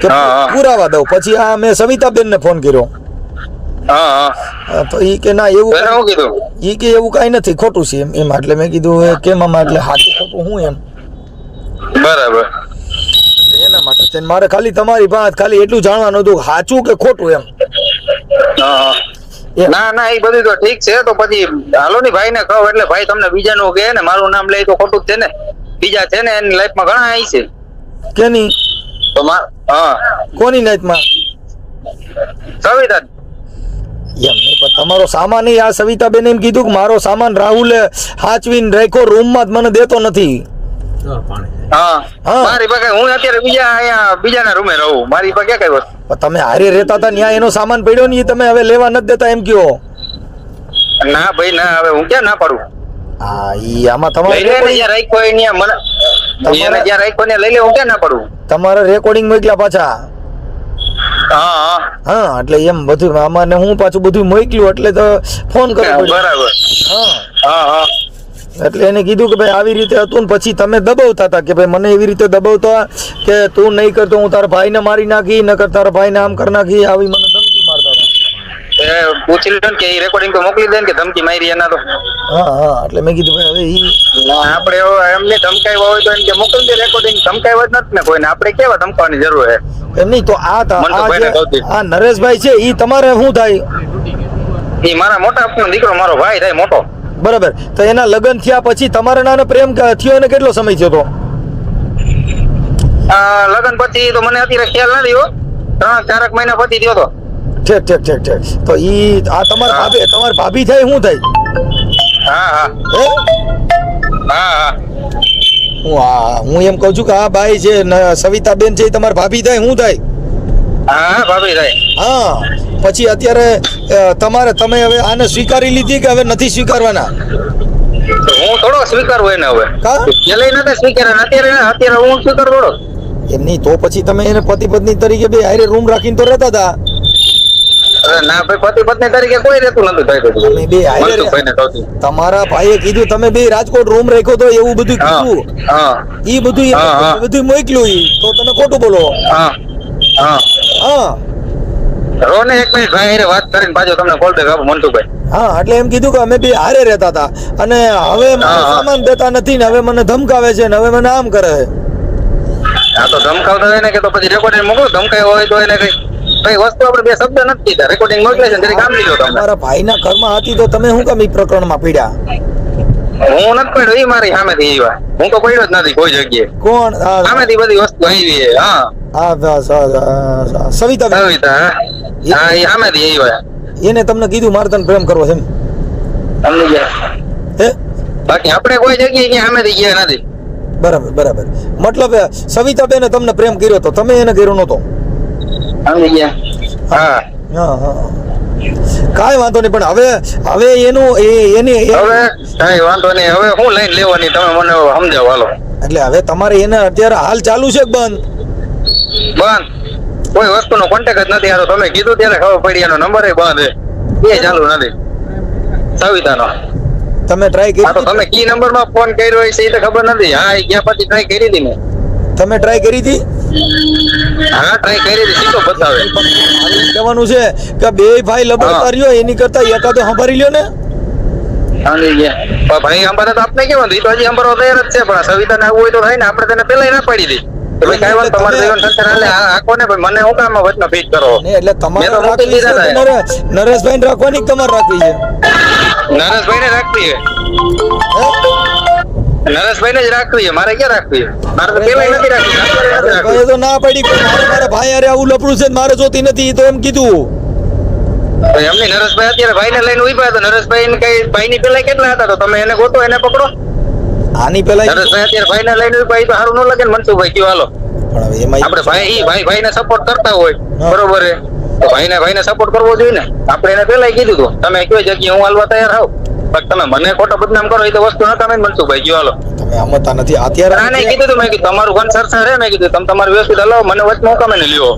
કે હા. પુરાવા દઉં. પછી આ મેં સવિતાબેન ને ફોન કર્યો. હા તો ઈ કે ના એવું એને શું કીધું? ઈ કે એવું કાંઈ નથી, ખોટું છે એમ. એટલે મેં કીધું એ કેમ આમાં એટલે સાચું ખોટું હું એમ. બરાબર. એના માટે થઈને મારે ખાલી તમારી વાત ખાલી એટલું જાણવાનું હતું, સાચું કે ખોટું એમ. હા હા ના ના એ બધું તો ઠીક છે. તો પછી હાલો ની ભાઈ ને કહો, એટલે ભાઈ તમને બીજાનું કહે ને, મારું નામ લે તો ખોટું જ છે ને. બીજા છે ને એની લાઈફમાં ઘણા આવી છે. કેની? તો હા કોની નાઈટમાં? સવિતા. એમ નહીં, પણ તમારો સામાન ઈ આ સવિતાબેન એમ કીધું કે મારો સામાન રાહુલે હાચવીને રાખ્યો રૂમમાં જ મને દેતો નથી. હા હા. મારી પાસે હું અત્યારે બીજાના રૂમે રહું. મારી પાસે ક્યાં કઈ વસ્તુ. પણ તમે હારે રહેતા હતા ત્યાં એનો સામાન પડ્યો ને, ઈ તમે હવે લેવા નથી દેતા એમ કયો? ના ભાઈ ના, હવે હું ક્યાં ના પાડું. હા, ઈ આમાં લઈ લે ને, તમારે જ્યાં રાખ્યો હોય ત્યાં મને એને જ્યાં રાખ્યો ને લઈ લે, હું ક્યાં ના પાડું. તમારે રેકોર્ડિંગ મોકલ્યા પાછા. હા હા હા, એટલે એમ બધું આમાં હું પાછું બધું મોકલ્યું એટલે તો ફોન કર્યો પડ્યો. બરાબર. હા, હા હા એટલે એને કીધું કે ભાઈ આવી રીતે હતું ને પછી તમે દબાવતા હતા કે ભાઈ મને એવી રીતે દબાવતા કે તું નહીં કરતો હું તારા ભાઈને મારી નાખી, નકર તારા ભાઈને આમ કરી નાખી, આવી મને ધમકી મારતા હતા. એ પૂછી લે ને કે રેકોર્ડિંગ તો મોકલી દે ને કે ધમકી મારી એના તો. હા હા, એટલે મેં કીધું ભાઈ હવે ઈ આપણે એમને ધમકાવ્યા હોય તો એમ કે મોકલી દે રેકોર્ડિંગ. ધમકાવ્યા જ નથી ને કોઈને, આપણે કેવા ધમકાવવાની જરૂર છે? એમ નહીં તો મનસુખભાઈને કહું. આ નરેશભાઈ છે ઈ તમારે શું થાય? એ મારા મોટા આપનો દીકરો, મારો ભાઈ થાય મોટો. બરાબર. તો એના લગ્ન થયા પછી તમારા નાને પ્રેમ થયો એને કેટલો સમય થયો તો? લગ્ન પછી તો મને અત્યારે ખ્યાલ નથી હો. 3-4 મહિના પછી થયો તો. ઠીક ઠીક ઠીક ઠીક. તો ઈ આ તમારા ભાભી થાય શું થાય? હા હા હે? હા હા હું એમ કહું છું કે આ બાઈ છે સવિતાબેન છે, તમારા ભાભી થાય શું થાય? હા ભાભી થાય. હા, પછી અત્યારે તમે હવે આને સ્વીકારી લીધી કે હવે નથી સ્વીકારવાના? હું થોડો સ્વીકારવું એને હવે. કા? પેલા નથી સ્વીકાર્યા, અત્યારે હું સ્વીકાર થોડો. એમ નહીં તો પછી તમે એને પતિ પત્ની તરીકે બે હારે રૂમ રાખીને તો રહેતા હતા. ના ભાઈ, પતિ પત્ની તરીકે કોઈ રહેતું નથી ભાઈ. તમે બે હારે મનસુખભાઈને કહું છું. તમારા ભાઈએ કીધું તમે બે રાજકોટ રૂમ રાખ્યો તો એવું બધું કીધું. હા ઈ બધું મોકલ્યું ઈ તો તમે ખોટું બોલો. હા હા હા રોને એક મિનિટ ભાઈ હારે વાત કરીને પાછો તમને કોલ બેક આપું મનસુખભાઈ. હા, એટલે એમ કીધું કે અમે બે હારે રહેતા હતા અને હવે મને સામાન દેતા નથી ને હવે મને ધમકાવે છે ને હવે મને આમ કરે છે. હા તો ધમકાવતા હોય ને કે તો પછી રેકોર્ડિંગ મોકલો. ધમકાવ્યો હોય તો એને કઈ વસ્તુ આપણે બે શબ્દ નથી કીધા. રેકોર્ડિંગ મોકલે છે ને કામ લીધો તમે. તમારા ભાઈના ઘરમાં હતી તો તમે શું કામ ઈ પ્રકરણમાં પડ્યા? હું નથી પડ્યો, એ મારી સામેથી આવ્યા. હું તો પડ્યો જ નથી કોઈ જગ્યાએ. કોણ? સામેથી બધી વસ્તુ આવી છે. હા સવિતા સવિતા. હા એ સામેથી આવ્યા. એને તમને કીધું મારે તને પ્રેમ કરવો છે એમ? સમજી ગયા? હે? બાકી આપણે કોઈ જગ્યાએ ક્યાં સામેથી ગયા નથી. બરાબર બરાબર. મતલબ સવિતાબેને તમને પ્રેમ કર્યો તો તમે એને કર્યો નતો? સમજી ગયા. હા હા હા કાંઈ વાંધો નહીં, પણ હવે એનું એની હવે કઈ વાંધો નહીં. હવે હું લઈને લેવાની તમે મને સમજાવો હાલો. એટલે હવે તમારે એને અત્યારે હાલ ચાલુ છે કે બંધ? બંધ. કોઈ વસ્તુનો કોન્ટેક્ટ જ નથી. તમે કીધું ત્યારે ખબર પડી એનો નંબર બંધ છે, એ ચાલુ નથી સવિતાનો. તમે ટ્રાય કરી? તમે કી નંબર માં ફોન કર્યો છે એ તો ખબર નથી. હા એ ગયા પછી ટ્રાય કરી હતી મેં. તમે ટ્રાય કરી હતી? હા ટ્રાય કરી હતી, સીધો બતાવે. કહેવાનું છે કે બે ભાઈ લબડતા રહ્યો એની કરતા એકાદો સંભાળી લ્યો ને. સમજી ગયા. પણ ભાઈ અંબાને તો આપણે કેવું એ તો હજી અંબારો તૈયાર જ છે, પણ સવિતાને આવવું હોય તો થાય ને. આપણે તેને પેલા ના પાડી દી ભાઈ કઈ વાત તમારે જીવન સંસાર હાલે આખો ને ભાઈ મને હું કામ વચમાં ફીટ કરો. એટલે તમારે રાખવી છે નરેશભાઈ ને રાખવાની કે તમારે રાખવી છે? નરેશભાઈ ને રાખવી છે. નરેશભાઈ ને જ રાખવી છે. મારે ક્યાં રાખવી છે? મારે તો પેલા નથી રાખવી. નરેશભાઈ તો ના પડી કે મારા ભાઈ અરે આવું લપડું છે મારે જોતી નથી તો એમ કીધું. એમની નરેશભાઈ અત્યારે ભાઈ ને લઈને ઉભા હતા. નરેશભાઈ ને કઈ ભાઈ ની પેલા કેટલા હતા તો તમે એને ગોતો એને પકડો. આની પેલા નરેશભાઈ અત્યારે ભાઈ ને લઈને ઉભા તો સારું ન લાગે ને મનસુખભાઈ કયો હાલો. પણ હવે એમાં આપણે ભાઈ ને સપોર્ટ કરતા હોય બરોબર છે તો ભાઈ ને સપોર્ટ કરવો જોઈએ ને. આપણે એને પેલા કીધું હતું તમે કઈ જગ્યાએ હું હાલવા તૈયાર હોઉં, પણ તમે મને ખોટો બદનામ કરો એ તો વસ્તુ ન તમે મનસુખભાઈ કયો હાલો. તમે આમતા નથી અત્યારે. ના નહીં કીધું મેં કીધું તમારું ઘન સરસા રે મેં કીધું તમે તમારું વ્યવસ્થિત હલાવો મને વચમાં હું કમે ને લ્યો.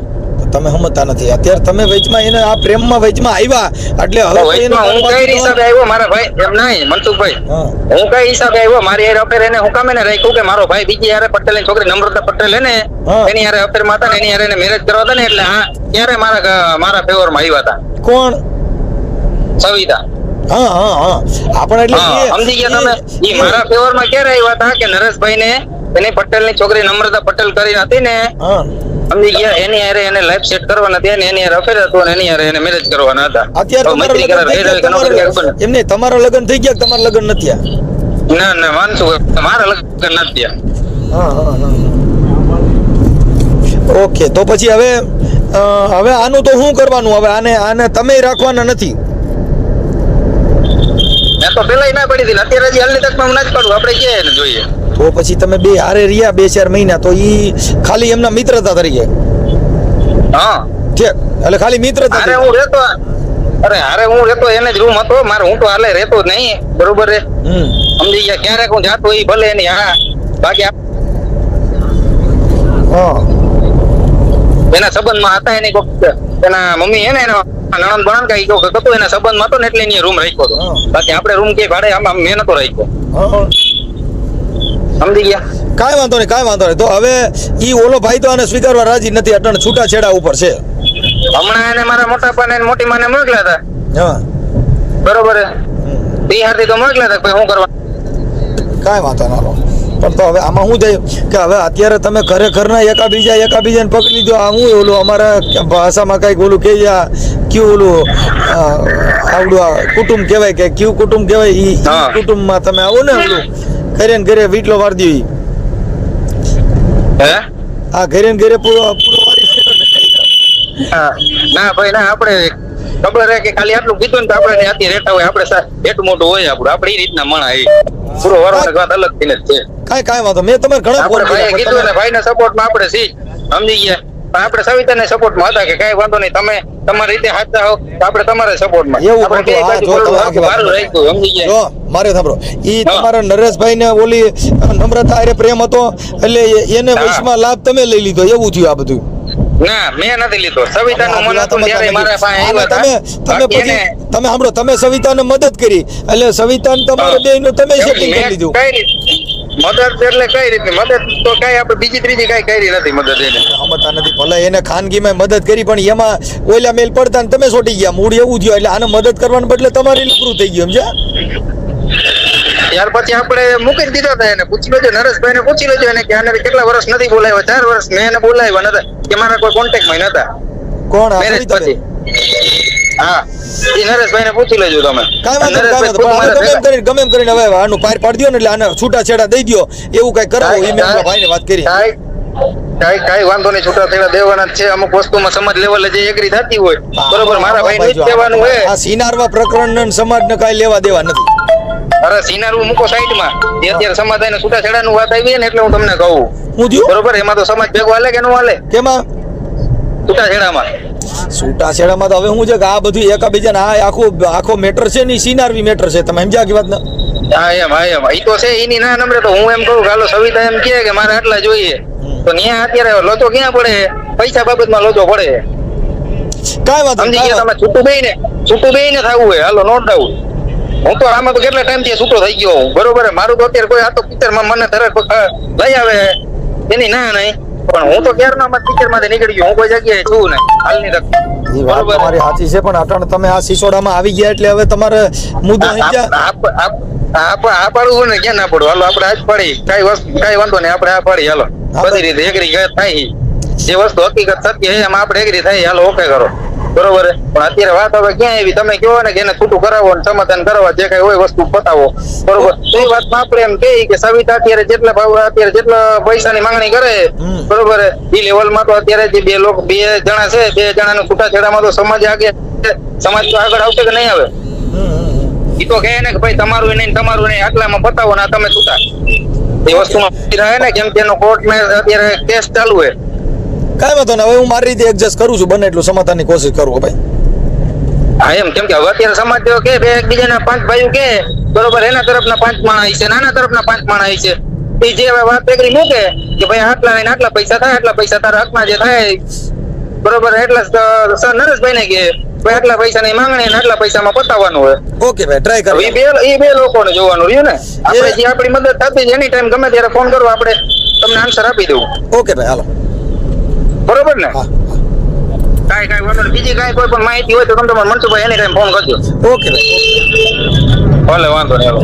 તમે સમજતા નથી અત્યારે તમે વચમાં એને આ પ્રેમમાં વચમાં આવ્યા એટલે હવે વચમાં હું કઈ હિસાબે આવ્યો મારા ભાઈ એમ નહીં મનસુખભાઈ હું કઈ હિસાબે આવ્યો મારી યાર અફેર એને હું કામે ને રાખ્યું કે મારો ભાઈ બીજી યારે પટેલ ની છોકરી નમ્રતા પટેલ એને એની યારે અફેર માં હતા ને એની યારે એને મેરેજ કરવા હતા ને એટલે હા ત્યારે મારા ફેવર માં આવ્યા હતા. કોણ? સવિતા. હા હા હા આપણે એટલે સમજી ગયા તમે. ઈ મારા ફેવર માં ક્યારે આવ્યા હતા કે નરેશભાઈ ને એની પટેલ ની છોકરી નમ્રતા પટેલ કરી હતી ને સમજી ગયા એની હારે એને લાઈફ સેટ કરવાના હતા ને એની હારે અફેર હતું અને એની હારે એને મેરેજ કરવાના હતા. અત્યારે એમને તમારા લગ્ન થઈ ગયા તમારા લગ્ન નથી થયા? ના ના માનશું મારા લગ્ન નથી થયા. ઓકે તો પછી હવે આનું તો શું કરવાનું? હવે આને તમે રાખવાના નથી? મેં તો પેલા ના પડી હતી અત્યારે હજી હાલની તકમાં હું ના જ પાડું. આપણે ક્યાં એને જોઈએ? તો પછી તમે બે હારે રહ્યા 2-4 મહિના તો ઈ ખાલી એમના મિત્રતા તરીકે? હા ઠીક એટલે ખાલી મિત્રતા. હારે હું રહેતો એને જ રૂમ હતો મારે. હું તો હાલે રહેતો જ નહીં બરોબર છે સમજી ગયા. ક્યારેક હું જાતો એ ભલે એની હા બાકી એના સંબંધમાં હતા એની એના મમ્મી એને નણંદ બણંદ કઈ હતું એના સંબંધમાં હતો ને એટલે એની રૂમ રાખ્યો હતો. બાકી આપણે રૂમ કે ભાડે આમ મેં નતો રાખ્યો. સમજી ગયા? કાંઈ વાંધો નહીં. તો હવે ઈ ઓલો ભાઈ તો આને સ્વીકારવા રાજી નથી અટણ છૂટા છેડા ઉપર છે. હમણાં એને મારા મોટા પા ને મોટી માને મોકલ્યા હતા બરોબર બિહારથી તો મોકલ્યા હતા શું કરવા. કાંઈ વાંધો ના. પણ તો હવે આમાં શું થયું કે હવે અત્યારે તમે ઘરના એકાબીજાને પકડી લીધો. આ હું ઓલું અમારા ભાષામાં કઈક ઓલું કે કયું ઓલું આવડું કુટુંબ કહેવાય કે કયું કુટુંબ કહેવાય ઈ કુટુંબમાં તમે આવો ને ઓલું ઘરે વીટલો વાર દો. હા ઘરે પૂરો ના ભાઈ ના આપણે ખબર હે કે ખાલી આટલું કીધું ને તો આપણે અત્યારે રહેતા હોય આપણે એટલું મોટું હોય આપણે એ રીતના મણા પૂરો વારો વાત અલગ થઈને જ છે. કાંઈ વાંધો મેં તમારે ઘણા ભાઈ કીધું ને ભાઈ ના સપોર્ટ માં આપણે સી સમજી ગયા. પણ આપણે સવિતા ને સપોર્ટ માં હતા કે કઈ વાંધો નહીં તમે તમારી રીતે હાથતા હો તો આપણે તમારા સપોર્ટ માં મારે સાંભળો ઈ તમારા નરેશભાઈ ને ઓલી નમ્રતા અરે પ્રેમ હતો એટલે એને વૈશમાં લાભ તમે લઈ લીધો એવું થયું આ બધું? ના મેં નથી લીધો. સવિતા નું મન હતું ત્યારે મારા પાસે આવ્યા હતા. તમે સાંભળો તમે સવિતાને મદદ કરી એટલે સવિતાને તમારે બેયનું તમે સેટિંગ કરી લીધું. મદદ એટલે કઈ રીતની મદદ તો કઈ આપણે બીજી ત્રીજી કઈ કરી નથી મદદ એને સમજતા નથી. ભલે એને ખાનગીમાં મદદ કરી પણ એમાં ઓલા મેલ પડતા ને તમે છોટી ગયા મૂળ એવું થયું એટલે આને મદદ કરવાને બદલે તમારી લફરું થઈ ગયું સમજ્યા? ત્યાર પછી આપણે મૂકી દીધા હતા એને પૂછી લેજો નરેશભાઈ ને પૂછી લેજો એને કે આને કેટલા વર્ષ નથી બોલાવ્યા 4 વર્ષ મેં એને બોલાવ્યા નતા કે મારા કોઈ કોન્ટેક્ટ માં નતા. કોણ? મેરેજ પછી હા ઈ નરેશભાઈ ને પૂછી લેજો તમે. ગમે એમ કરીને હવે આનું પાર પાડી દો ને એટલે આને છૂટા છેડા દઈ દો એવું કઈ કરાવો. એ મેં ભાઈ ને વાત કરી. કઈ વાંધો નહીં છૂટા છેડા દેવાના છે. અમુક વસ્તુમાં સમાજ લેવલે જે એગ્રી થતી હોય બરોબર મારા ભાઈ ને કહેવાનું હોય. આ સિનારવા પ્રકરણ ને સમાજ ને કઈ લેવા દેવા નથી. અરે સિનારવું મૂકો સાઈડ માં. અત્યારે સમાજ ને છૂટા છેડા નું વાત આવી ને એટલે હું તમને કહું હું થયું બરોબર એમાં તો સમાજ ભેગો હાલે કે નો હાલે? કેમાં છૂટાછેડામાં. છૂટાછેડામાં તો હવે હું છે કે આ બધું એકાબીજાને આ આખો મેટર છે ને સીનારવી મેટર છે, તમે સમજ્યા કે વાત ને? હા એમ ઈ તો છે, એની ના નંબરે તો હું એમ કહું કે હાલો સવિતા એમ કહે કે મારે આટલા જોઈએ, તો ન્યા અત્યારે લોચો ક્યાં પડે? પૈસા બાબતમાં લોચો પડે. કાંઈ વાત સમજી ગયા તમે? છૂટું બેયને થવું હોય, હાલો નો ડાઉટ. હું તો આમાં તો કેટલા ટાઈમ થી છૂટો થઈ ગયો હું, બરોબર. મારું તો અત્યારે કોઈ આ તો પિક્ચર માં મને તરત લઈ આવે એની ના નહીં, પણ હું તો ક્યારના પિક્ચર માંથી નીકળી ગયો, હું કોઈ જગ્યાએ છું નહીં હાલની તક. એ વાત તમારી સાચી છે, પણ અટાણે તમે આ સિસોડામાં આવી ગયા એટલે હવે તમારે મુદ્દો આ પાડવું ને ક્યાં ના પડવું? હાલો આપણે આજ પાડી, કઈ વાંધો નહીં, આપણે આ પાડી, હાલો બધી રીતે એગ્રી થાય. જે વસ્તુ હકીકત સત્ય છે એમાં આપણે એગ્રી થાય, હાલો ઓકે કરો, બરોબર. પણ અત્યારે વાત હવે ક્યાં આવી? તમે કહો ને કે એને છૂટું કરાવો ને સમાધાન કરવા, જે કઈ હોય વસ્તુ પતાવો, બરોબર. એ વાતમાં આપણે એમ કહીએ કે સવિતા અત્યારે જેટલા પૈસાની માંગણી કરે, બરોબર, એ લેવલમાં તો અત્યારે જે બે જણા છે, 2 જણાનું છૂટાછેડામાં તો સમાજ તો આગળ આવશે કે નહીં આવે? એ તો કહે ને કે ભાઈ તમારું નહીં આટલામાં પતાવો ને તમે છૂટા. એ વસ્તુમાં રહે ને, કેમ કે એનો કોર્ટમાં અત્યારે કેસ ચાલુ છે. કાંઈ વાંધો નહીં, હવે હું મારી રીતે એડજસ્ટ કરું છું, બને એટલું સમાધાનની કોશિશ કરું ભાઈ. હા એમ, કેમ કે હવે અત્યારે સમાજ જો કે બે એકબીજાના 5 ભાઈઓ કે, બરોબર, એના તરફના 5 માણસ છે, નાના તરફના 5 માણસ છે. એ જે વાત એગ્રી મૂકે કે ભાઈ આટલા ને આટલા પૈસા થાય, આટલા પૈસા તારા હકમાં જે થાય, બરોબર, એટલા સર નરેશભાઈ ને કે ભાઈ આટલા પૈસાની માંગણી ને આટલા પૈસામાં પતાવવાનું હોય. ઓકે ભાઈ, ટ્રાય કરો. એ બે લોકોને જોવાનું રહ્યું ને. આપણે જે આપણી મદદ થતી એની ટાઈમ ગમે ત્યારે ફોન કરો, આપણે તમને આન્સર આપી દઉં. ઓકે ભાઈ, હાલો, બરોબર ને? કાંઈ વાંધો નહીં. બીજી કાંઈ કોઈ પણ માહિતી હોય તો તમે તમારે મનસુખભાઈ એની ટાઈમ ફોન કરજો. ઓકે ભાઈ, ભલે વાંધો નહીં.